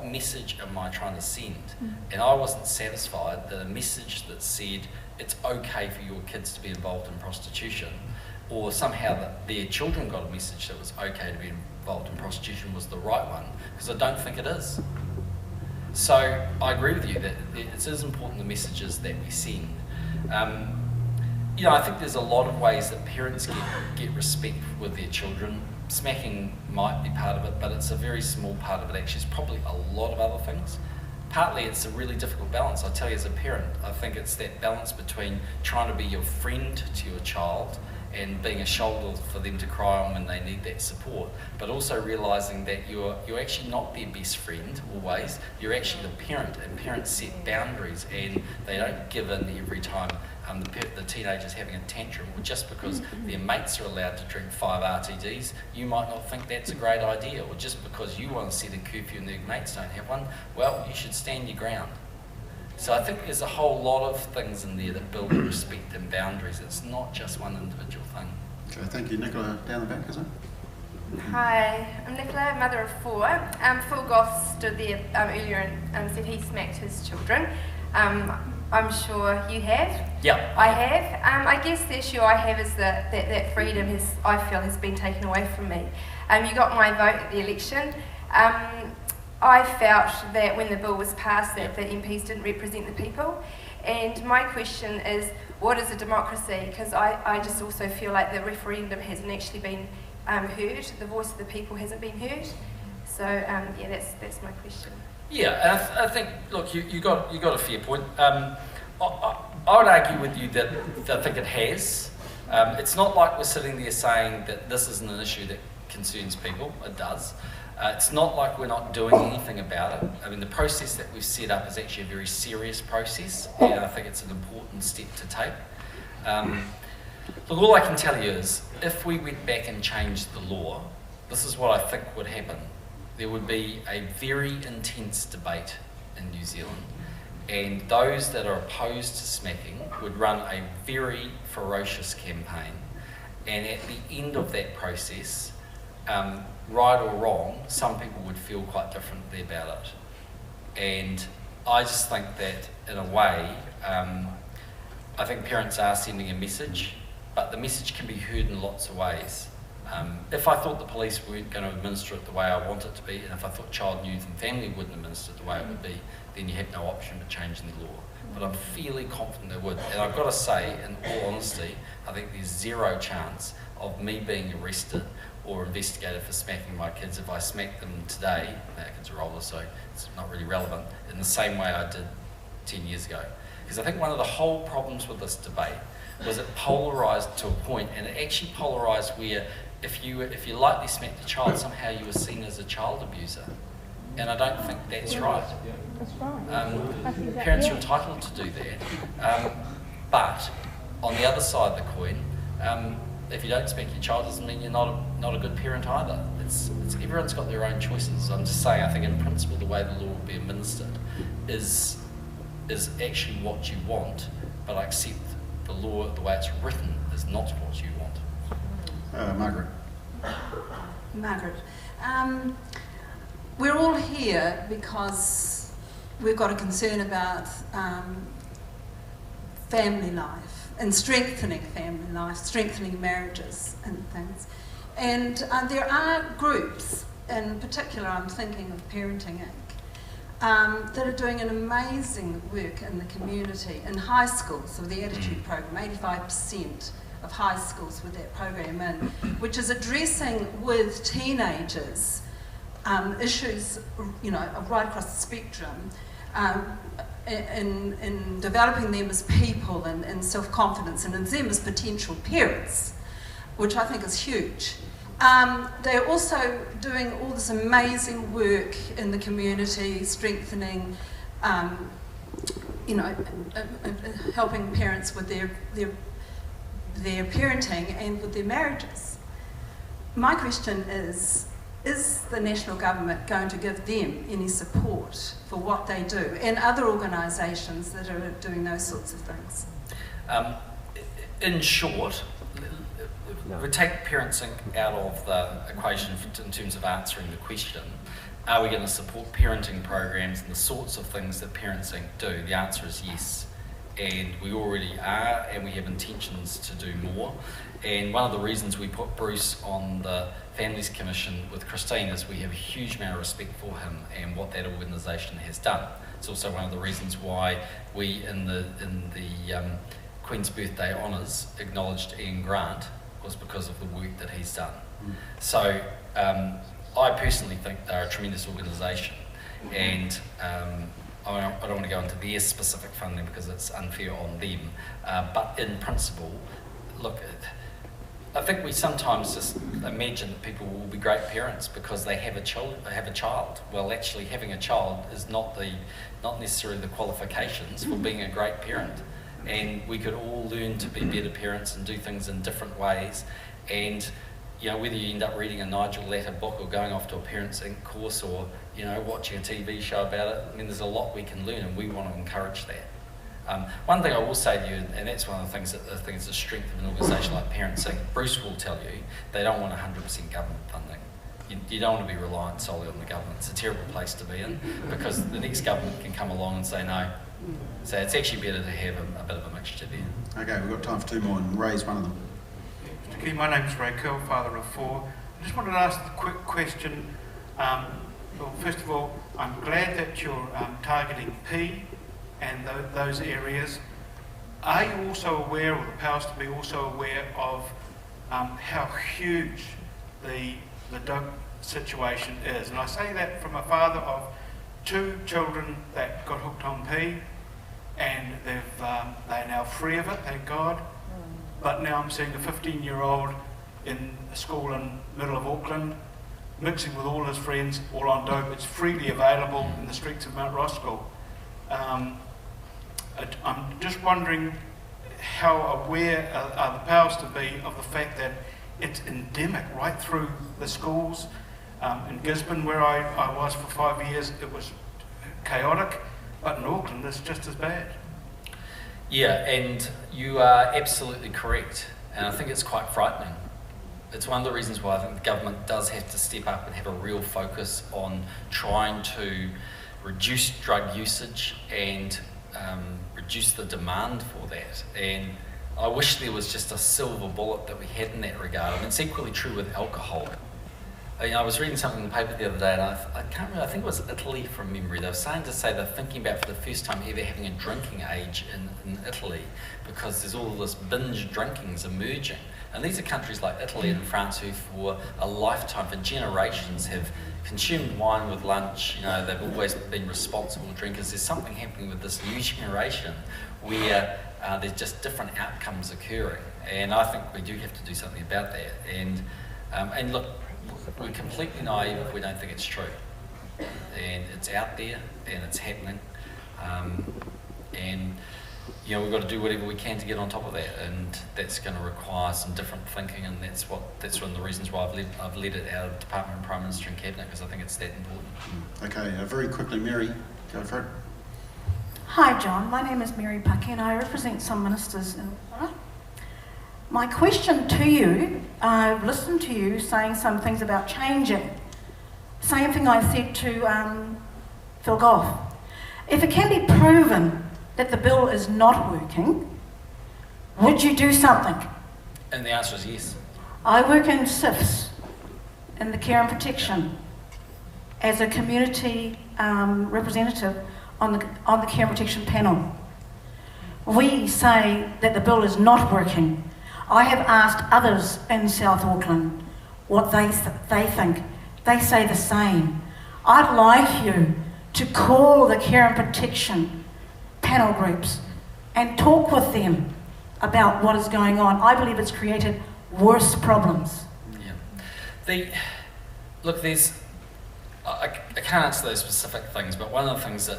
what message am I trying to send? And I wasn't satisfied that a message that said it's okay for your kids to be involved in prostitution, or somehow that their children got a message that it was okay to be involved in prostitution was the right one, because I don't think it is. So I agree with you that it is important the messages that we send. I think there's a lot of ways that parents get respect with their children. Smacking might be part of it, but it's a very small part of it. Actually, it's probably a lot of other things. Partly it's a really difficult balance. I tell you, as a parent, I think it's that balance between trying to be your friend to your child and being a shoulder for them to cry on when they need that support, but also realising that you're actually not their best friend always. You're actually the parent, and parents set boundaries, and they don't give in every time the teenager's having a tantrum, or just because their mates are allowed to drink 5 RTDs, you might not think that's a great idea, or just because you want to set a curfew and their mates don't have one, well, you should stand your ground. So I think there's a whole lot of things in there that build respect and boundaries. It's not just one individual thing. Okay, thank you. Nicola, down the back, is it? Hi, I'm Nicola, mother of 4. Phil Goff stood there earlier and said he smacked his children. I'm sure you have. Yeah. I have. I guess the issue I have is that freedom I feel has been taken away from me. You got my vote at the election. I felt that when the bill was passed that the MPs didn't represent the people. And my question is, what is a democracy? Because I just also feel like the referendum hasn't actually been heard. The voice of the people hasn't been heard. So that's my question. Yeah, and I think, look, you got a fair point. I would argue with you that I think it has. It's not like we're sitting there saying that this isn't an issue that concerns people. It does. It's not like we're not doing anything about it. I mean, the process that we've set up is actually a very serious process, and I think it's an important step to take. Look, all I can tell you is, if we went back and changed the law, this is what I think would happen. There would be a very intense debate in New Zealand, and those that are opposed to smacking would run a very ferocious campaign, and at the end of that process, right or wrong, some people would feel quite differently about it. And I just think that, in a way, I think parents are sending a message, but the message can be heard in lots of ways. If I thought the police weren't going to administer it the way I want it to be, and if I thought Child, Youth and Family wouldn't administer it the way it would be, then you have no option but changing the law. But I'm fairly confident they would. And I've got to say, in all honesty, I think there's zero chance of me being arrested or investigated for smacking my kids if I smacked them today. My kids are older, so it's not really relevant, in the same way I did 10 years ago. Because I think one of the whole problems with this debate was it polarised to a point, and it actually polarised where if you lightly smacked a child, somehow you were seen as a child abuser. And I don't think that's right. That's right. Parents are entitled to do that. But on the other side of the coin, if you don't smack your child, doesn't mean you're not a good parent either. It's everyone's got their own choices. I'm just saying, I think in principle the way the law will be administered is actually what you want, but I accept the law, the way it's written, is not what you want. Margaret. Margaret. We're all here because we've got a concern about family life and strengthening family life, strengthening marriages and things. And there are groups, in particular I'm thinking of Parenting Inc., that are doing an amazing work in the community, in high schools, of the Attitude Program, 85% of high schools with that program in, which is addressing with teenagers issues, right across the spectrum, in developing them as people and self-confidence, and in them as potential parents, which I think is huge. They're also doing all this amazing work in the community, strengthening, helping parents with their parenting and with their marriages. My question is the national government going to give them any support for what they do, and other organisations that are doing those sorts of things? In short, we take Parents Inc. out of the equation in terms of answering the question. are we going to support parenting programs and the sorts of things that Parents Inc. do? The answer is yes. And we already are, and we have intentions to do more. And one of the reasons we put Bruce on the Families Commission with Christine is we have a huge amount of respect for him and what that organisation has done. It's also one of the reasons why we, in the Queen's Birthday Honours, acknowledged Ian Grant, was because of the work that he's done. So I personally think they're a tremendous organisation, and I don't want to go into their specific funding because it's unfair on them, but in principle, look, I think we sometimes just imagine that people will be great parents because they have a child. Well, actually, having a child is not necessarily the qualifications for being a great parent. And we could all learn to be better parents and do things in different ways. And whether you end up reading a Nigel Latta book or going off to a Parents Inc. course or watching a TV show about it, I mean, there's a lot we can learn, and we want to encourage that. One thing I will say to you, and that's one of the things that I think is the strength of an organisation like Parents Inc., Bruce will tell you, they don't want 100% government funding. You don't want to be reliant solely on the government. It's a terrible place to be in because the next government can come along and say no. So it's actually better to have a bit of a mixture there. Okay, we've got time for two more, and Ray's one of them. Mr. Key, my name's Ray Curl, father of four. I just wanted to ask a quick question. Well, first of all, I'm glad that you're targeting P and those areas. Are you also aware, or the powers to be also aware of how huge the drug situation is? And I say that from a father of 2 children that got hooked on P, and they're now free of it, thank God. But now I'm seeing a 15-year-old in a school in the middle of Auckland, mixing with all his friends, all on dope. It's freely available in the streets of Mount Roskill. I'm just wondering how aware are the powers to be of the fact that it's endemic right through the schools. In Gisborne, where I was for 5 years, it was chaotic, but in Auckland it's just as bad. Yeah, and you are absolutely correct, and I think it's quite frightening. It's one of the reasons why I think the government does have to step up and have a real focus on trying to reduce drug usage and reduce the demand for that. And I wish there was just a silver bullet that we had in that regard. And it's equally true with alcohol. I was reading something in the paper the other day, and I can't remember, I think it was Italy from memory. They were saying they're thinking about for the first time ever having a drinking age in Italy because there's all this binge drinkings emerging. And these are countries like Italy and France who for a lifetime, for generations, have consumed wine with lunch. They've always been responsible drinkers. There's something happening with this new generation where there's just different outcomes occurring. And I think we do have to do something about that. And look, we're completely naive if we don't think it's true. And it's out there and it's happening. And we've got to do whatever we can to get on top of that, and that's going to require some different thinking, and that's one of the reasons why I've led it out of Department of Prime Minister and Cabinet, because I think it's that important. Okay, very quickly, Mary, go for it. Hi John, my name is Mary Puckey and I represent some ministers in Auckland. My question to you, I've listened to you saying some things about changing. Same thing I said to Phil Goff. If it can be proven that the bill is not working, would you do something? And the answer is yes. I work in SIFS, in the Care and Protection, as a community representative on the Care and Protection panel. We say that the bill is not working. I have asked others in South Auckland what they think. They say the same. I'd like you to call the Care and Protection panel groups and talk with them about what is going on. I believe it's created worse problems. Yeah. I can't answer those specific things, but one of the things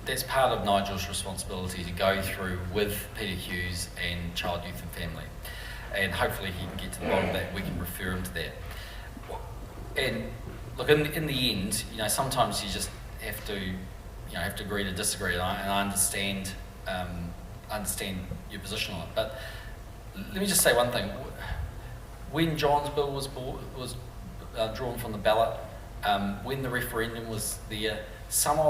that's part of Nigel's responsibility to go through with Peter Hughes and Child, Youth and Family. And hopefully he can get to the bottom of that, we can refer him to that. And look, in the end, sometimes you just have to agree to disagree, and I understand your position on it. But let me just say one thing. When John's bill was drawn from the ballot, when the referendum was there, some of